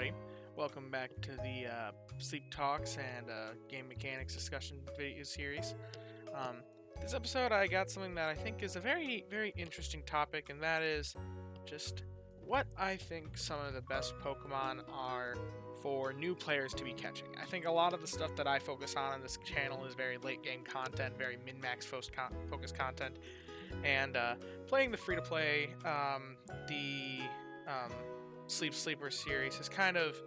everybody. Welcome back to the Sleep Talks and Game Mechanics discussion video series. This episode, I got something that I think is a very, very interesting topic, and that is just what I think some of the best Pokemon are for new players to be catching. I think a lot of the stuff that I focus on this channel is very late game content, very min-max focused content, and playing the free-to-play, Sleep Sleeper series has kind of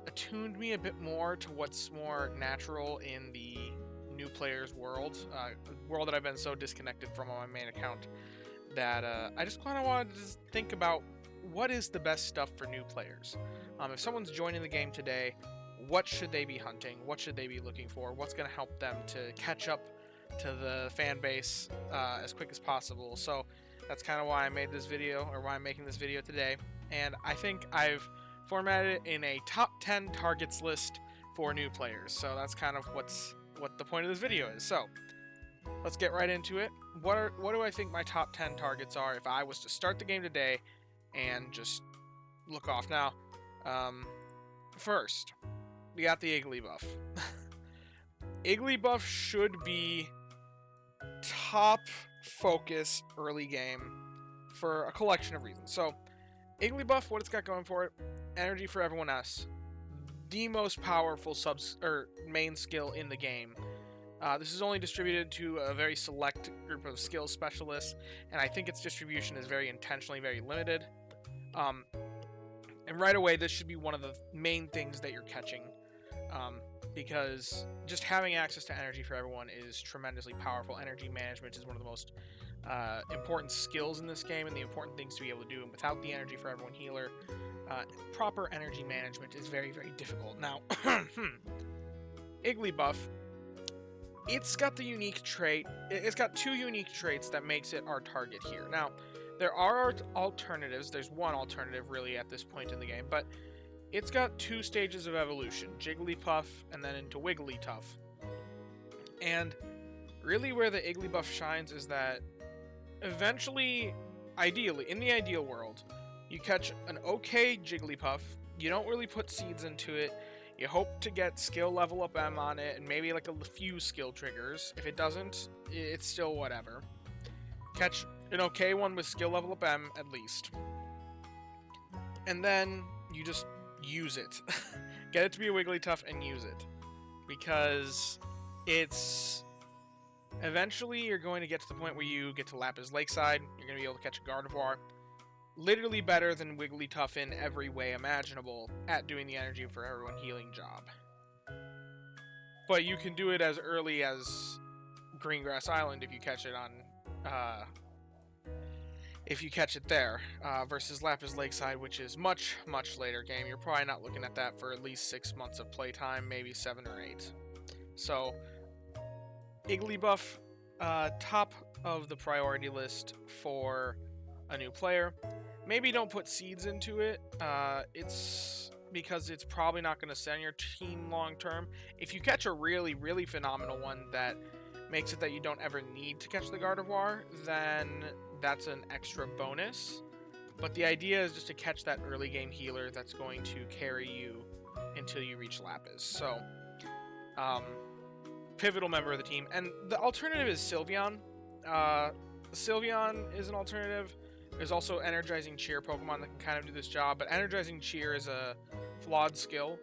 attuned me a bit more to what's more natural in the new players world, a world that I've been so disconnected from on my main account that I just kind of wanted to think about what is the best stuff for new players. If someone's joining the game today, what should they be hunting? What should they be looking for? What's going to help them to catch up to the fan base as quick as possible? So that's kind of why I made this video, or why I'm making this video today. And I think I've formatted it in a top 10 targets list for new players. So that's kind of what the point of this video is. So let's get right into it. What do I think my top 10 targets are if I was to start the game today and just look off? Now, first, we got the Igglybuff. Igglybuff should be top focus early game for a collection of reasons. So Igglybuff, what it's got going for it, Energy for Everyone else, the most powerful main skill in the game. This is only distributed to a very select group of skill specialists, and I think its distribution is very intentionally very limited. And right away, this should be one of the main things that you're catching, because just having access to Energy for Everyone is tremendously powerful. Energy management is one of the most important skills in this game, and the important things to be able to do. And without the Energy for Everyone healer, proper energy management is very, very difficult. Now, Igglybuff, it's got the unique trait. It's got two unique traits that makes it our target here. Now, there are alternatives. There's one alternative, really, at this point in the game, but it's got two stages of evolution, Jigglypuff and then into Wigglytuff. And really where the Igglybuff shines is that eventually, ideally, in the ideal world, you catch an okay Jigglypuff, you don't really put seeds into it, you hope to get skill level up M on it, and maybe like a few skill triggers. If it doesn't, it's still whatever. Catch an okay one with skill level up M, at least. And then you just use it. Get it to be a Wigglytuff and use it. Because it's... eventually you're going to get to the point where you get to Lapis Lakeside, you're going to be able to catch a Gardevoir. Literally better than Wigglytuff in every way imaginable at doing the Energy for Everyone healing job. But you can do it as early as Greengrass Island if you catch it on... if you catch it there, versus Lapis Lakeside, which is much, much later game. You're probably not looking at that for at least 6 months of playtime, maybe 7 or 8. So, Igglybuff, top of the priority list for a new player. Maybe don't put seeds into it. It's because it's probably not going to send your team long term. If you catch a really, really phenomenal one that makes it that you don't ever need to catch the Gardevoir, then that's an extra bonus. But the idea is just to catch that early game healer that's going to carry you until you reach Lapis. So, pivotal member of the team. And the alternative is Sylveon. Sylveon is an alternative. There's also Energizing Cheer Pokemon that can kind of do this job, but Energizing Cheer is a flawed skill.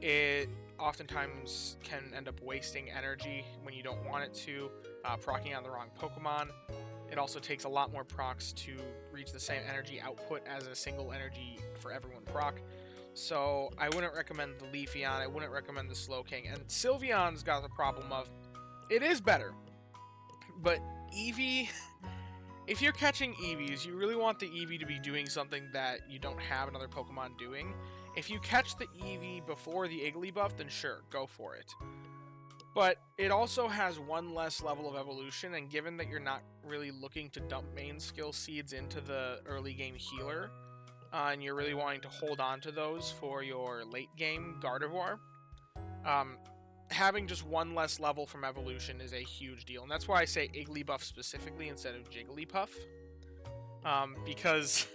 It oftentimes can end up wasting energy when you don't want it to, proccing on the wrong Pokemon. It also takes a lot more procs to reach the same energy output as a single Energy for Everyone proc. So I wouldn't recommend the Leafeon, I wouldn't recommend the Slowking, and Sylveon's got the problem of, it is better, but Eevee... if you're catching Eevees, you really want the Eevee to be doing something that you don't have another Pokemon doing. If you catch the Eevee before the Igglybuff, then sure, go for it. But it also has one less level of evolution, and given that you're not really looking to dump main skill seeds into the early game healer, and you're really wanting to hold on to those for your late game Gardevoir, having just one less level from evolution is a huge deal. And that's why I say Igglybuff specifically instead of Jigglypuff. Because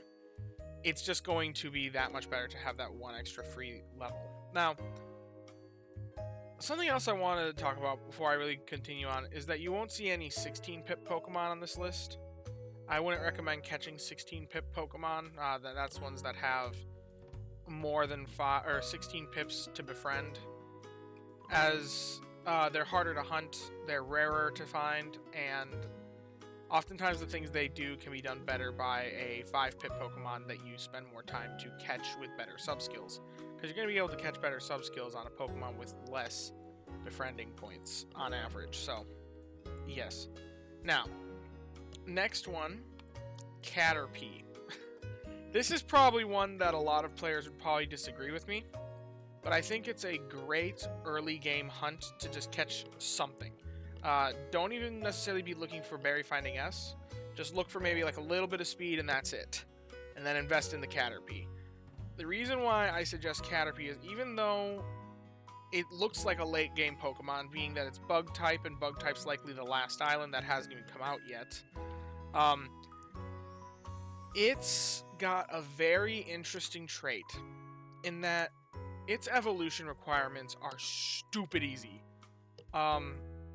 it's just going to be that much better to have that one extra free level. Now, something else I wanted to talk about before I really continue on is that you won't see any 16 pip Pokemon on this list. I wouldn't recommend catching 16 pip Pokemon. That's ones that have more than 16 pips to befriend, as they're harder to hunt, they're rarer to find, and oftentimes the things they do can be done better by a 5 pip Pokemon that you spend more time to catch with better sub-skills. Because you're going to be able to catch better sub-skills on a Pokemon with less befriending points on average. So, yes. Now, next one, Caterpie. This is probably one that a lot of players would probably disagree with me, but I think it's a great early game hunt to just catch something. Don't even necessarily be looking for Berry Finding S. Just look for maybe like a little bit of speed and that's it. And then invest in the Caterpie. The reason why I suggest Caterpie is even though it looks like a late game Pokemon, being that it's bug type and bug type's likely the last island that hasn't even come out yet, it's got a very interesting trait in that its evolution requirements are stupid easy.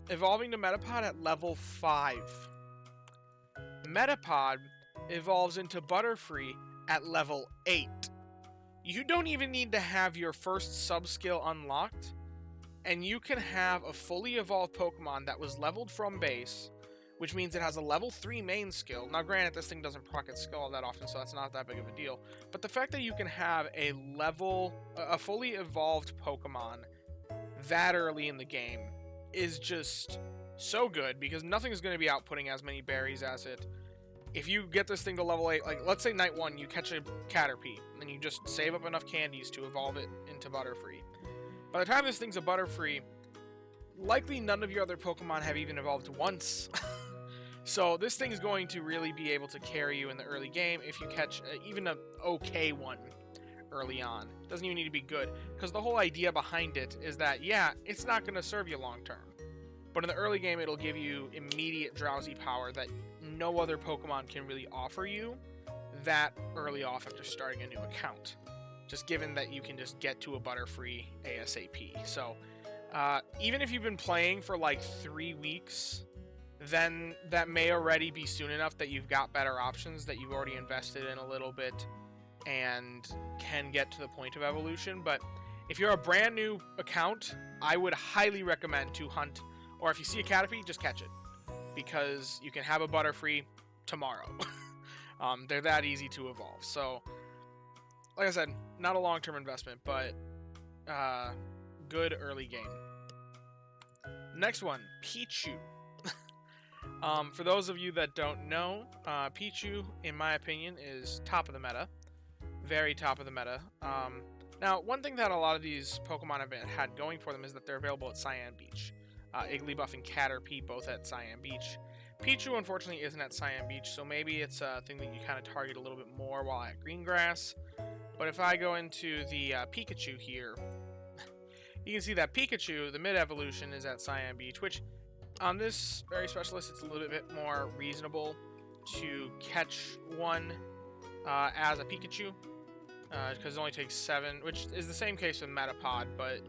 Evolving to Metapod at level 5. Metapod evolves into Butterfree at level 8. You don't even need to have your first sub-skill unlocked, and you can have a fully evolved Pokemon that was leveled from base, which means it has a level 3 main skill. Now granted, this thing doesn't proc its skill all that often, so that's not that big of a deal. But the fact that you can have a fully evolved Pokemon that early in the game is just so good, because nothing is going to be outputting as many berries as it. If you get this thing to level 8, like let's say night 1, you catch a Caterpie, and then you just save up enough candies to evolve it into Butterfree. By the time this thing's a Butterfree, likely none of your other Pokemon have even evolved once. So this thing is going to really be able to carry you in the early game if you catch even an okay one early on. It doesn't even need to be good, because the whole idea behind it is that, yeah, it's not going to serve you long term. But in the early game, it'll give you immediate drowsy power that no other Pokemon can really offer you that early off after starting a new account. Just given that you can just get to a Butterfree ASAP. So even if you've been playing for like 3 weeks, then that may already be soon enough that you've got better options that you've already invested in a little bit and can get to the point of evolution. But if you're a brand new account, I would highly recommend to hunt, or if you see a Caterpie, just catch it, because you can have a Butterfree tomorrow. They're that easy to evolve. So, like I said, not a long-term investment, but good early game. Next one, Pichu. For those of you that don't know, Pichu, in my opinion, is top of the meta. Very top of the meta. Now, one thing that a lot of these Pokemon have had going for them is that they're available at Cyan Beach. Igglybuff and Caterpie both at Cyan Beach. Pichu, unfortunately, isn't at Cyan Beach, so maybe it's a thing that you kind of target a little bit more while at Greengrass. But if I go into the Pikachu here, you can see that Pikachu, the mid-evolution, is at Cyan Beach, which on this very specialist, it's a little bit more reasonable to catch one as a Pikachu, because it only takes 7, which is the same case with Metapod, but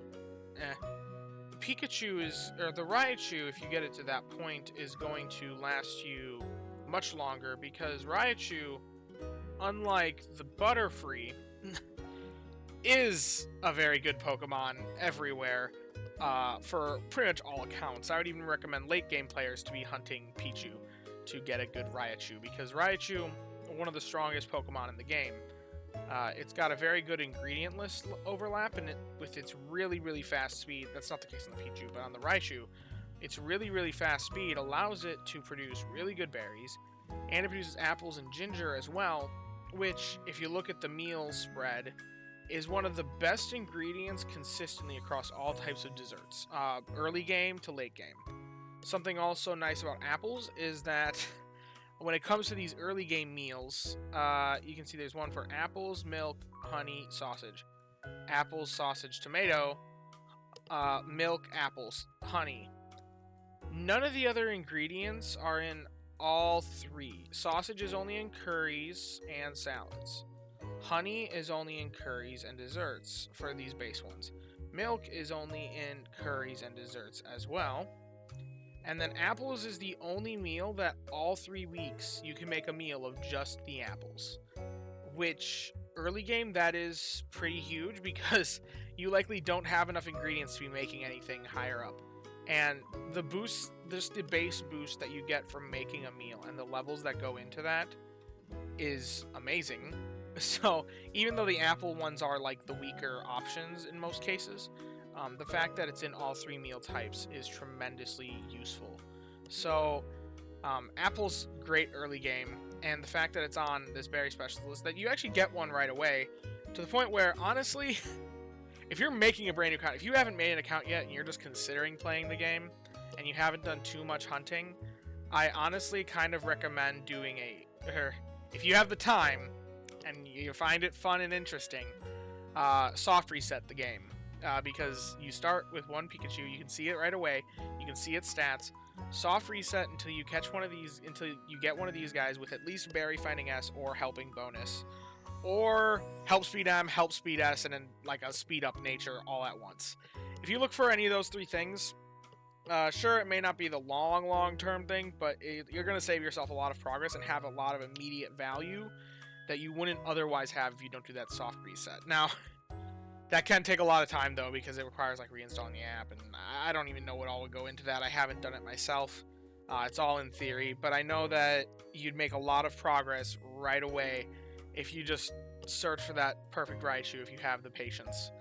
Pikachu is, or the Raichu, if you get it to that point, is going to last you much longer, because Raichu, unlike the Butterfree, is a very good Pokemon everywhere. For pretty much all accounts. I would even recommend late game players to be hunting Pichu to get a good Raichu, because Raichu, one of the strongest Pokemon in the game, it's got a very good ingredient list overlap, and with its really, really fast speed, that's not the case on the Pichu, but on the Raichu, its really, really fast speed allows it to produce really good berries, and it produces apples and ginger as well, which, if you look at the meal spread, is one of the best ingredients consistently across all types of desserts, early game to late game. Something also nice about apples is that when it comes to these early game meals, you can see there's one for apples, milk, honey, sausage. Apples, sausage, tomato, milk, apples, honey. None of the other ingredients are in all 3. Sausage is only in curries and salads. Honey is only in curries and desserts for these base ones. Milk is only in curries and desserts as well. And then apples is the only meal that all 3 weeks you can make a meal of just the apples. Which, early game, that is pretty huge because you likely don't have enough ingredients to be making anything higher up. And the boost, just the base boost that you get from making a meal and the levels that go into that is amazing. So even though the apple ones are like the weaker options in most cases, the fact that it's in all 3 meal types is tremendously useful. So apple's great early game, and the fact that it's on this berry specialist, that you actually get one right away, to the point where, honestly, if you're making a brand new account, if you haven't made an account yet and you're just considering playing the game, and you haven't done too much hunting, I honestly kind of recommend doing if you have the time, and you find it fun and interesting, soft reset the game. Because you start with one Pikachu, you can see it right away, you can see its stats. Soft reset until you catch one of these, until you get one of these guys with at least Berry Finding S or Helping Bonus, or Help Speed M, Help Speed S, and then like a Speed Up nature all at once. If you look for any of those 3 things, sure, it may not be the long-term thing, but you're going to save yourself a lot of progress and have a lot of immediate value that you wouldn't otherwise have if you don't do that soft reset. Now, that can take a lot of time, though, because it requires like reinstalling the app, and I don't even know what all would go into that. I haven't done it myself. It's all in theory, but I know that you'd make a lot of progress right away if you just search for that perfect Raichu if you have the patience.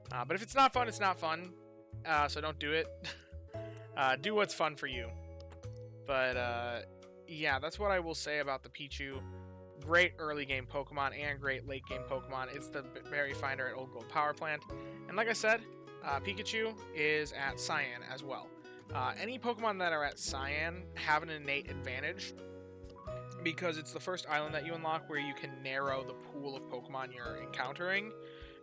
But if it's not fun, it's not fun, so don't do it. Do what's fun for you. But yeah, that's what I will say about the Pichu. Great early game Pokemon and great late game Pokemon. It's the Berry Finder at Old Gold Power Plant. And like I said, Pikachu is at Cyan as well. Any Pokemon that are at Cyan have an innate advantage because it's the first island that you unlock where you can narrow the pool of Pokemon you're encountering.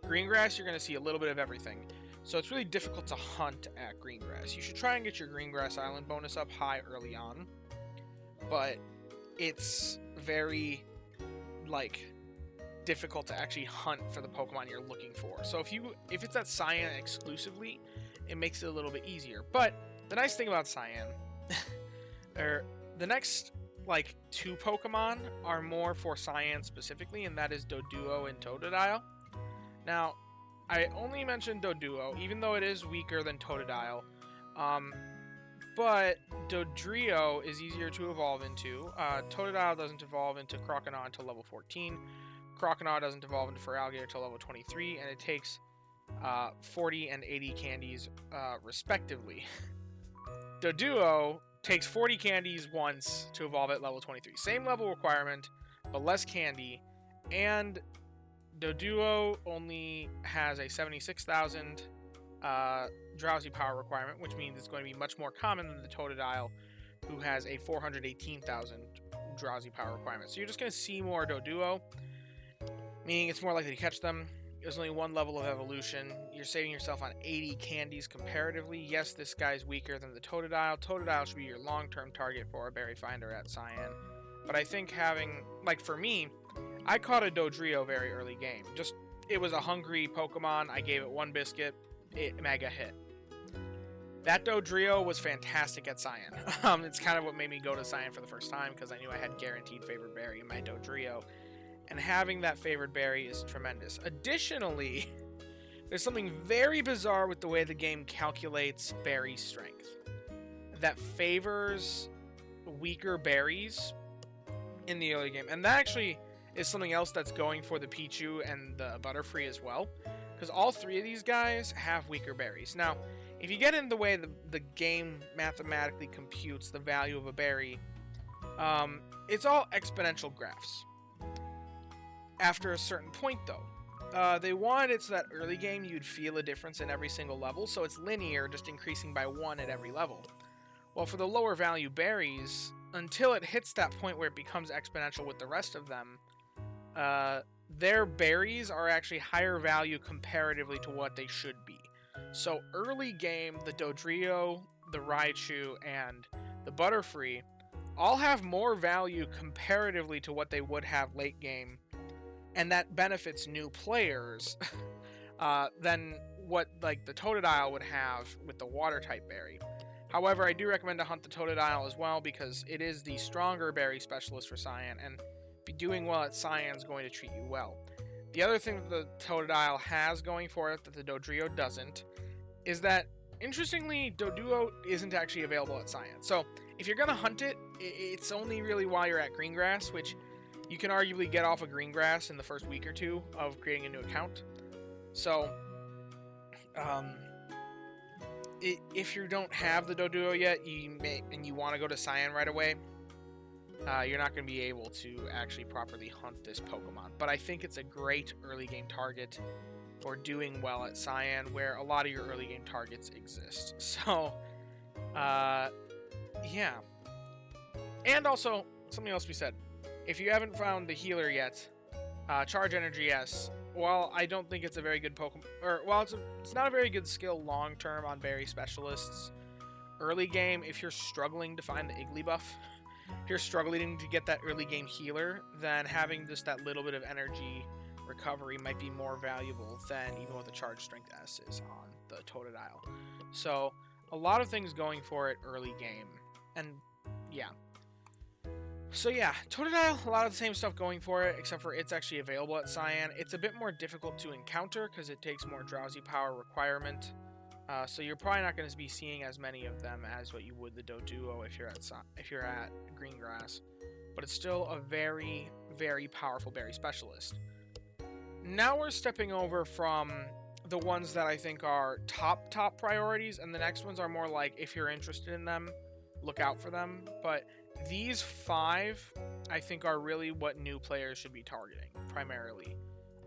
Greengrass, you're going to see a little bit of everything. So it's really difficult to hunt at Greengrass. You should try and get your Greengrass Island bonus up high early on. But it's very difficult to actually hunt for the Pokemon you're looking for. So if it's at Cyan exclusively, it makes it a little bit easier. But the nice thing about Cyan, the next 2 Pokemon are more for Cyan specifically, and that is Doduo and Totodile. Now, I only mentioned Doduo, even though it is weaker than Totodile. But Dodrio is easier to evolve into. Totodile doesn't evolve into Croconaw until level 14. Croconaw doesn't evolve into Feraligatr until level 23, and it takes 40 and 80 candies, respectively. Doduo takes 40 candies once to evolve at level 23. Same level requirement, but less candy. And Doduo only has a 76,000 drowsy power requirement, which means it's going to be much more common than the Totodile, who has a 418,000 drowsy power requirement. So you're just going to see more Doduo, meaning it's more likely to catch them. There's only 1 level of evolution. You're saving yourself on 80 candies comparatively. Yes, this guy's weaker than the Totodile. Totodile should be your long-term target for a Berry Finder at Cyan. But I think having, for me, I caught a Dodrio very early game. It was a hungry Pokemon. I gave it 1 biscuit. It mega hit. That Dodrio was fantastic at Cyan. It's kind of what made me go to Cyan for the first time, because I knew I had guaranteed favorite berry in my Dodrio. And having that favored berry is tremendous. Additionally, there's something very bizarre with the way the game calculates berry strength that favors weaker berries in the early game. And that actually is something else that's going for the Pichu and the Butterfree as well, because all 3 of these guys have weaker berries. Now, if you get in the way the game mathematically computes the value of a berry, it's all exponential graphs. After a certain point, though, they wanted it so that early game you'd feel a difference in every single level, so it's linear, just increasing by 1 at every level. Well, for the lower value berries, until it hits that point where it becomes exponential with the rest of them, their berries are actually higher value comparatively to what they should be. So early game, the Dodrio, the Raichu, and the Butterfree all have more value comparatively to what they would have late game. and that benefits new players than what like the Totodile would have with the water type berry. However, I do recommend to hunt the Totodile as well because it is the stronger berry specialist for Cyan, and be doing well at Cyan is going to treat you well. The other thing that the Totodile has going for it that the Dodrio doesn't is that, interestingly, Doduo isn't actually available at Cyan. So if you're going to hunt it, it's only really while you're at Greengrass, which you can arguably get off of Greengrass in the first week or two of creating a new account. So, if you don't have the Doduo yet, and you want to go to Cyan right away, you're not going to be able to actually properly hunt this Pokemon. But I think it's a great early game target for doing well at Cyan, where a lot of your early game targets exist. So, yeah. And also, something else we said. If you haven't found the healer yet, Charge Energy S, while I don't think it's a very good Pokemon, or while it's not a very good skill long term on berry specialists, early game, if you're struggling to find the Igglybuff, if you're struggling to get that early game healer, then having just that little bit of energy recovery might be more valuable than even what the Charge Strength S is on the Totodile. So a lot of things going for it early game, and yeah. So yeah, Totodile, a lot of the same stuff going for it, except for it's actually available at Cyan. It's a bit more difficult to encounter because it takes more Drowsy Power requirement. So you're probably not going to be seeing as many of them as what you would the Doduo if you're at Greengrass. But it's still a very, very powerful berry specialist. Now we're stepping over from the ones that I think are top priorities, and the next ones are more like, if you're interested in them, look out for them. But these 5, I think, are really what new players should be targeting, primarily,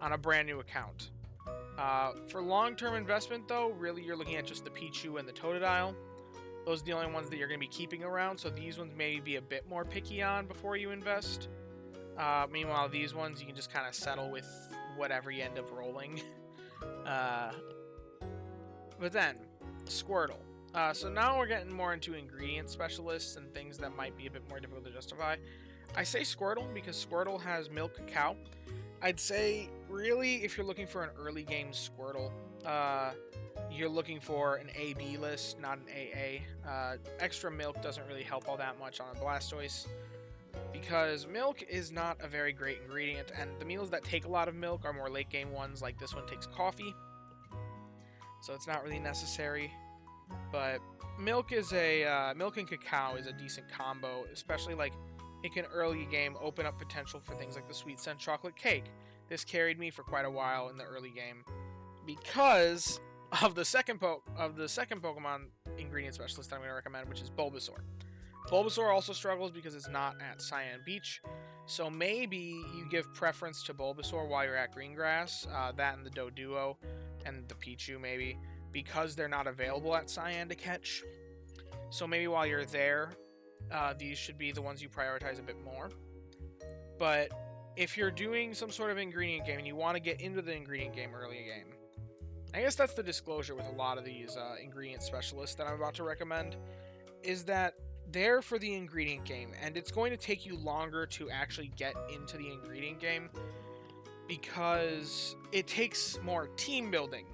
on a brand new account. For long-term investment, though, really you're looking at just the Pichu and the Totodile. Those are the only ones that you're going to be keeping around, so these ones may be a bit more picky on before you invest. Meanwhile, these ones you can just kind of settle with whatever you end up rolling. But then, Squirtle. So now we're getting more into ingredient specialists and things that might be a bit more difficult to justify. I say Squirtle because Squirtle has Milk Cacao. I'd say, really, if you're looking for an early game Squirtle, you're looking for an AB list, not an AA. Extra milk doesn't really help all that much on a Blastoise, because milk is not a very great ingredient, and the meals that take a lot of milk are more late game ones, like this one takes coffee, so it's not really necessary. But milk and cacao is a decent combo, especially like it can early game open up potential for things like the Sweet Scent Chocolate Cake. This carried me for quite a while in the early game because of the second Pokemon ingredient specialist I'm going to recommend, which is Bulbasaur. Bulbasaur also struggles because it's not at Cyan Beach, so maybe you give preference to Bulbasaur while you're at Greengrass, that and the Doduo, and the Pichu maybe, because they're not available at Cyan to catch. So maybe while you're there, these should be the ones you prioritize a bit more. But if you're doing some sort of ingredient game and you want to get into the ingredient game early game, I guess that's the disclosure with a lot of these ingredient specialists that I'm about to recommend, is that they're for the ingredient game, and it's going to take you longer to actually get into the ingredient game because it takes more team building.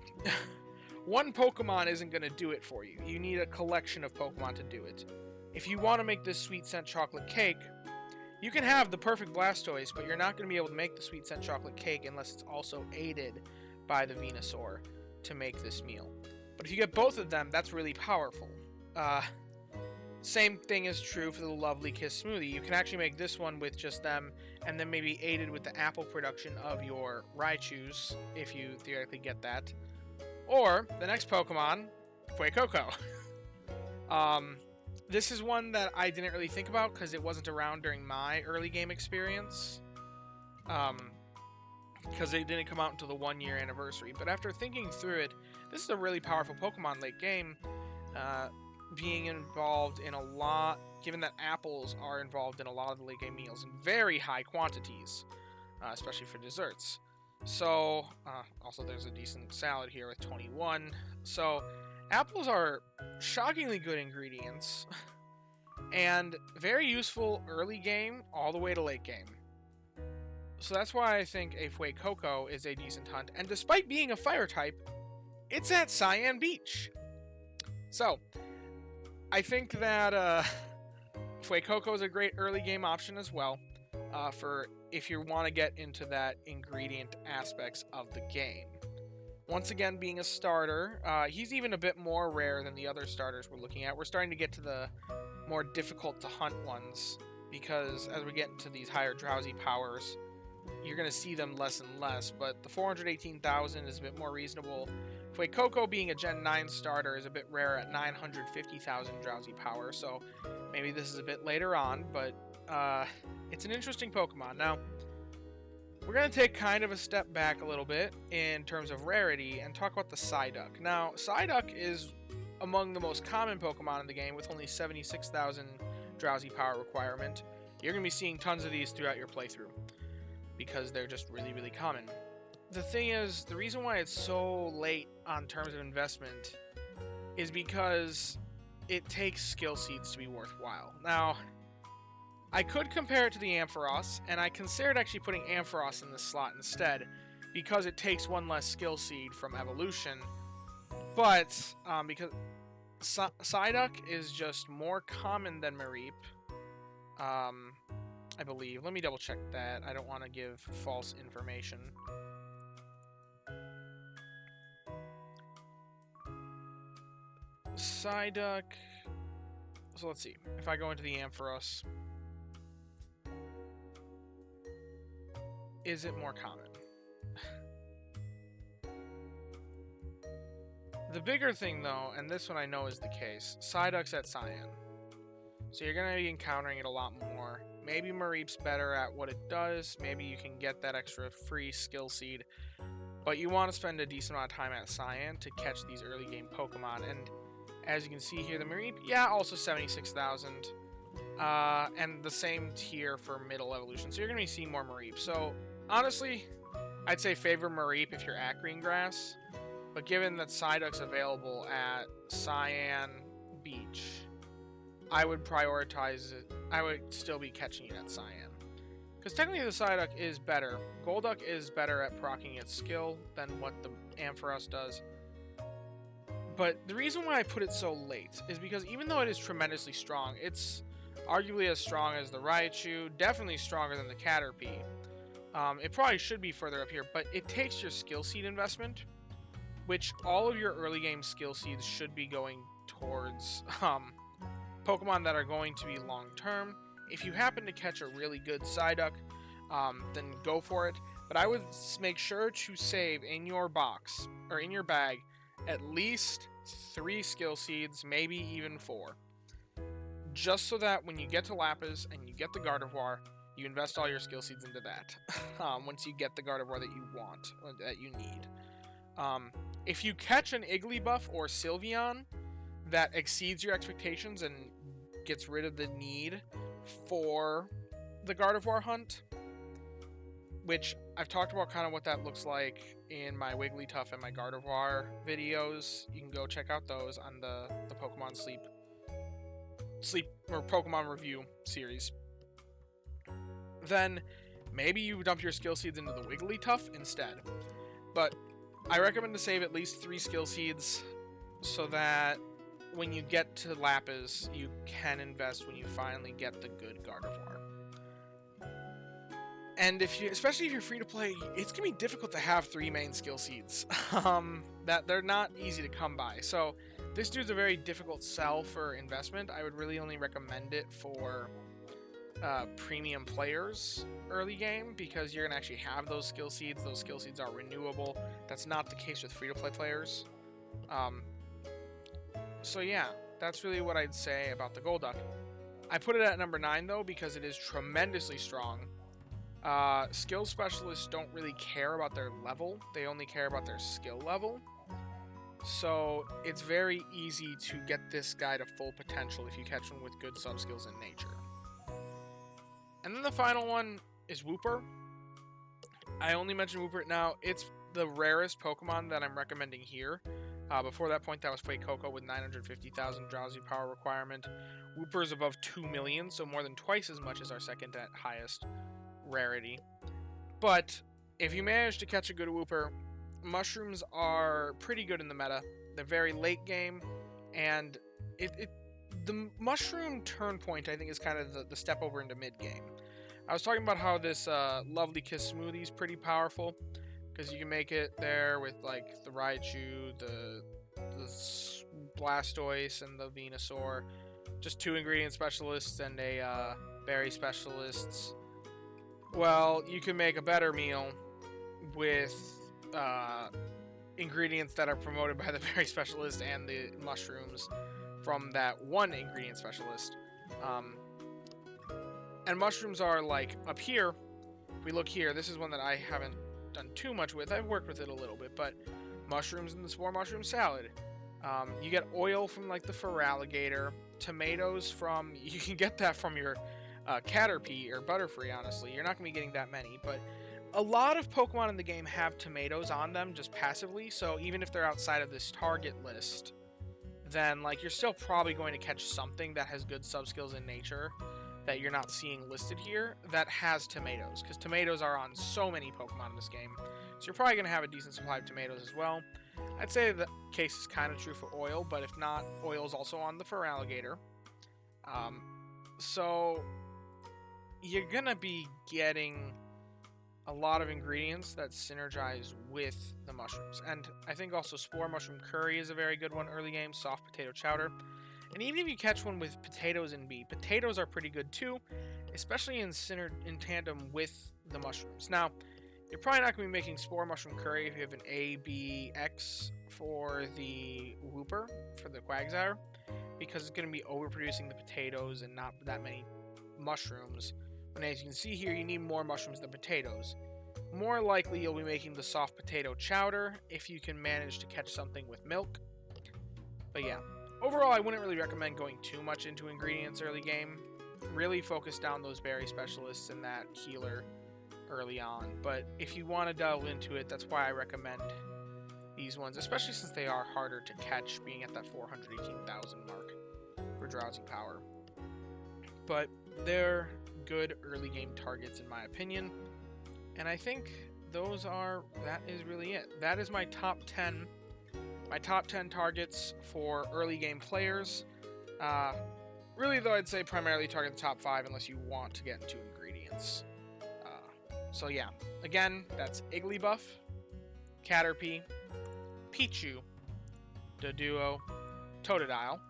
One Pokemon isn't going to do it for you. You need a collection of Pokemon to do it. If you want to make this Sweet Scent Chocolate Cake, you can have the perfect Blastoise, but you're not going to be able to make the Sweet Scent Chocolate Cake unless it's also aided by the Venusaur to make this meal. But if you get both of them, that's really powerful. Same thing is true for the Lovely Kiss Smoothie. You can actually make this one with just them, and then maybe aided with the apple production of your Raichus, if you theoretically get that. Or, the next Pokemon, Fuecoco. This is one that I didn't really think about because it wasn't around during my early game experience. Because it didn't come out until the 1-year anniversary. But after thinking through it, this is a really powerful Pokemon late game. Being involved in a lot, given that apples are involved in a lot of the late game meals in very high quantities, especially for desserts. So, also there's a decent salad here with 21. So, apples are shockingly good ingredients, and very useful early game all the way to late game. So that's why I think a Fuecoco is a decent hunt. And despite being a fire type, it's at Cyan Beach. So I think that Fuecoco is a great early game option as well, for if you want to get into that ingredient aspects of the game. Once again, being a starter, he's even a bit more rare than the other starters we're looking at. We're starting to get to the more difficult to hunt ones, because as we get into these higher drowsy powers, you're going to see them less and less, but the 418,000 is a bit more reasonable. Fuecoco being a Gen 9 starter is a bit rare at 950,000 drowsy power, so maybe this is a bit later on, but it's an interesting Pokemon. Now, we're going to take kind of a step back a little bit in terms of rarity and talk about the Psyduck. Now, Psyduck is among the most common Pokemon in the game with only 76,000 drowsy power requirement. You're going to be seeing tons of these throughout your playthrough because they're just really, really common. The thing is, the reason why it's so late on terms of investment is because it takes skill seeds to be worthwhile. Now, I could compare it to the Ampharos, and I considered actually putting Ampharos in this slot instead, because it takes one less skill seed from evolution, but because Psyduck is just more common than Mareep, I believe. Let me double check that. I don't want to give false information. Psyduck. So let's see. If I go into the Ampharos, is it more common? The bigger thing, though, and this one I know is the case, Psyduck's at Cyan. So you're going to be encountering it a lot more. Maybe Mareep's better at what it does. Maybe you can get that extra free skill seed. But you want to spend a decent amount of time at Cyan to catch these early game Pokemon. And as you can see here, the Mareep, yeah, also 76,000. And the same tier for middle evolution. So you're going to be seeing more Mareep. So honestly, I'd say favor Mareep if you're at Greengrass. But given that Psyduck's available at Cyan Beach, I would prioritize it. I would still be catching it at Cyan. Because technically the Psyduck is better. Golduck is better at proccing its skill than what the Ampharos does. But the reason why I put it so late is because even though it is tremendously strong, it's arguably as strong as the Raichu, definitely stronger than the Caterpie. It probably should be further up here, but it takes your skill seed investment, which all of your early game skill seeds should be going towards Pokemon that are going to be long term. If you happen to catch a really good Psyduck, then go for it. But I would make sure to save in your box, or in your bag, at least 3 skill seeds, maybe even 4. Just so that when you get to Lapis and you get the Gardevoir, you invest all your skill seeds into that. Once you get the Gardevoir that you want, or that you need. If you catch an Igglybuff or Sylveon that exceeds your expectations and gets rid of the need for the Gardevoir hunt, which I've talked about kind of what that looks like in my Wigglytuff and my Gardevoir videos. You can go check out those on the Pokemon Sleep or Pokemon Review series. Then maybe you dump your skill seeds into the Wigglytuff instead. But I recommend to save at least 3 skill seeds so that when you get to Lapis, you can invest when you finally get the good Gardevoir. And especially if you're free to play, it's gonna be difficult to have 3 main skill seeds. That they're not easy to come by. So this dude's a very difficult sell for investment. I would really only recommend it for premium players early game, because you're gonna actually have those skill seeds. Those skill seeds are renewable. That's not the case with free-to-play players. So yeah, that's really what I'd say about the Golduck. I put it at number 9 though because it is tremendously strong. Skill specialists don't really care about their level. They only care about their skill level. So it's very easy to get this guy to full potential if you catch him with good sub-skills in nature. And then the final one is Wooper. I only mentioned Wooper. Now, it's the rarest Pokemon that I'm recommending here. Before that point, that was Fuecoco with 950,000 drowsy power requirement. Wooper is above 2 million, so more than twice as much as our second highest rarity. But if you manage to catch a good Wooper, mushrooms are pretty good in the meta. They're very late game, and the mushroom turn point, I think, is kind of the step over into mid game. I was talking about how this Lovely Kiss smoothie is pretty powerful, because you can make it there with like the Raichu, the Blastoise, and the Venusaur. Just 2 ingredient specialists and a berry specialists. Well, you can make a better meal with ingredients that are promoted by the berry specialist and the mushrooms from that 1 ingredient specialist. And mushrooms are like up here. If we look here, this is one that I haven't done too much with. I've worked with it a little bit, but mushrooms in the spore mushroom salad. You get oil from like the Feraligatr, tomatoes from, you can get that from your Caterpie or Butterfree, honestly. You're not going to be getting that many, but a lot of Pokemon in the game have tomatoes on them just passively, so even if they're outside of this target list, then like you're still probably going to catch something that has good sub-skills in nature that you're not seeing listed here that has tomatoes, because tomatoes are on so many Pokemon in this game. So you're probably going to have a decent supply of tomatoes as well. I'd say the case is kind of true for oil, but if not, oil is also on the Feraligatr. So you're going to be getting a lot of ingredients that synergize with the mushrooms. And I think also Spore Mushroom Curry is a very good one early game, Soft Potato Chowder. And even if you catch one with potatoes and B, potatoes are pretty good too, especially in tandem with the mushrooms. Now, you're probably not going to be making Spore Mushroom Curry if you have an A, B, X for the Wooper, for the Quagsire, because it's going to be overproducing the potatoes and not that many mushrooms. And as you can see here, you need more mushrooms than potatoes. More likely, you'll be making the Soft Potato Chowder if you can manage to catch something with milk. But yeah, overall, I wouldn't really recommend going too much into ingredients early game. Really focus down those berry specialists and that healer early on. But if you want to delve into it, that's why I recommend these ones, especially since they are harder to catch, being at that 418,000 mark for Drowsy Power. But they're good early game targets in my opinion, and I think that is really it. That is my top 10 targets for early game players. Really though, I'd say primarily target the top 5 unless you want to get into ingredients. So yeah, again, that's Igglybuff, Caterpie, Pichu, Doduo, Totodile.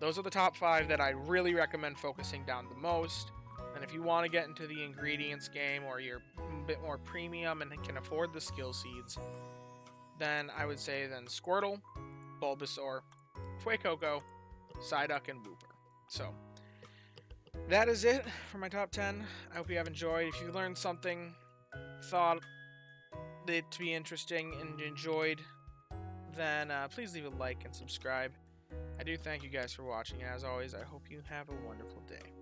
Those are the top 5 that I really recommend focusing down the most. And if you want to get into the ingredients game, or you're a bit more premium and can afford the skill seeds, then I would say Squirtle, Bulbasaur, Fuecoco, Psyduck, and Wooper. So that is it for my top 10. I hope you have enjoyed. If you learned something, thought it to be interesting, and enjoyed, then please leave a like and subscribe. I do thank you guys for watching, and as always, I hope you have a wonderful day.